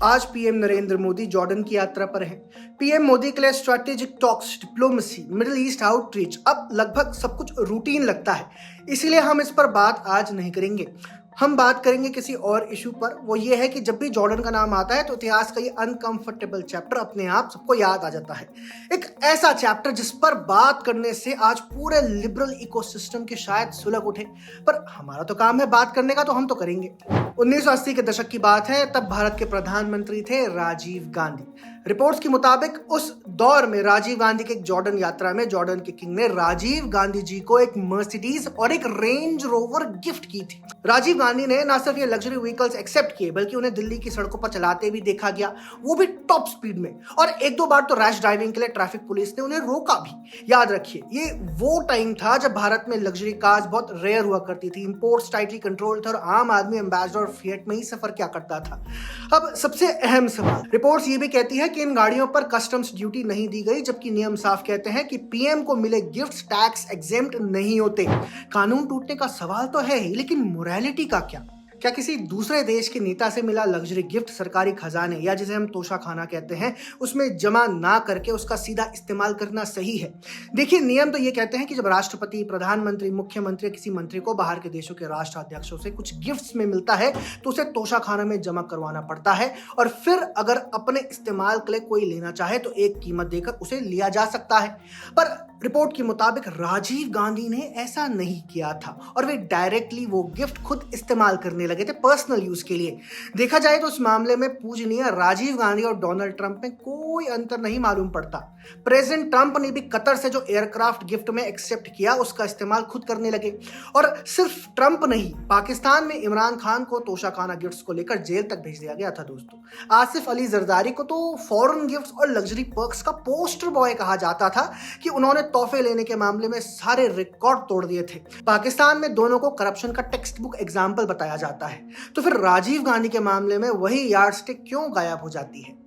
आज PM Narendra Modi Jordan की यात्रा पर हैं। पीएम मोदी के लिए strategic talks, diplomacy, middle east outreach अब लगभग सब कुछ रूटीन लगता है। इसीलिए हम इस पर बात आज नहीं करेंगे। हम बात करेंगे किसी और इशू पर। वो ये है कि जब भी जॉर्डन का नाम आता है तो इतिहास का ये अनकंफर्टेबल चैप्टर अपने आप सबको याद आ जाता है। एक ऐसा चैप्टर जिस पर बात करने से आज पूरे लिबरल इकोसिस्टम के शायद सुलग उठे, पर हमारा तो काम है बात करने का, तो हम तो करेंगे। 1980 के दशक की बात है। तब भारत के प्रधानमंत्री थे राजीव गांधी। रिपोर्ट्स के मुताबिक उस दौर में राजीव गांधी की एक जॉर्डन यात्रा में जॉर्डन के किंग ने राजीव गांधी जी को एक मर्सिडीज और एक रेंज रोवर गिफ्ट की थी। राजीव गांधी ने ना सिर्फ ये लग्जरी व्हीकल्स एक्सेप्ट किए, बल्कि उन्हें दिल्ली की सड़कों पर चलाते भी देखा गया, वो भी टॉप स्पीड में। और एक दो बार तो रैश ड्राइविंग के लिए ट्रैफिक पुलिस ने उन्हें रोका भी। याद रखिए, ये वो टाइम था जब भारत में लग्जरी कार्स बहुत रेयर हुआ करती थी, इंपोर्ट्स टाइटली कंट्रोल थे और आम आदमी एम्बेसडर और फिएट में ही सफर क्या करता था। अब सबसे अहम सवाल, रिपोर्ट्स ये भी कहती है कि इन गाड़ियों पर कस्टम्स ड्यूटी नहीं दी गई, जबकि नियम साफ कहते हैं कि पीएम को मिले गिफ्ट्स टैक्स एग्जेम्प्ट नहीं होते। कानून टूटने का सवाल तो है ही, लेकिन मोरालिटी का क्या किसी दूसरे देश के नेता से मिला लग्जरी गिफ्ट सरकारी खजाने, या जिसे हम तोशाखाना कहते हैं, उसमें जमा ना करके उसका सीधा इस्तेमाल करना सही है? देखिए, नियम तो ये कहते हैं कि जब राष्ट्रपति, प्रधानमंत्री, मुख्यमंत्री, किसी मंत्री को बाहर के देशों के राष्ट्राध्यक्षों से कुछ गिफ्ट्स में मिलता है तो उसे तोशाखाना में जमा करवाना पड़ता है, और फिर अगर अपने इस्तेमाल के लिए कोई लेना चाहे तो एक कीमत देकर उसे लिया जा सकता है। पर रिपोर्ट के मुताबिक राजीव गांधी ने ऐसा नहीं किया था और वे डायरेक्टली वो गिफ्ट खुद इस्तेमाल करने लगे थे पर्सनल यूज के लिए। देखा जाए तो इस मामले में पूजनीय राजीव गांधी और डोनाल्ड ट्रंप में कोई अंतर नहीं मालूम पड़ता। प्रेसिडेंट ट्रंप ने भी कतर से जो एयरक्राफ्ट गिफ्ट में एक्सेप्ट किया, उसका इस्तेमाल खुद करने लगे। और सिर्फ ट्रंप नहीं, पाकिस्तान में इमरान खान को तोशाखाना गिफ्ट्स को लेकर जेल तक भेज दिया गया था दोस्तों। आसिफ अली जरदारी को तो फॉरेन गिफ्ट्स और लग्जरी पर्क्स का पोस्टर बॉय कहा जाता था कि उन्होंने तोहफे लेने के मामले में सारे रिकॉर्ड तोड़ दिए थे। पाकिस्तान में दोनों को करप्शन का टेक्स्ट बुक एग्जाम्पल बताया जाता है। तो फिर राजीव गांधी के मामले में वही यार्डस्टिक क्यों गायब हो जाती है?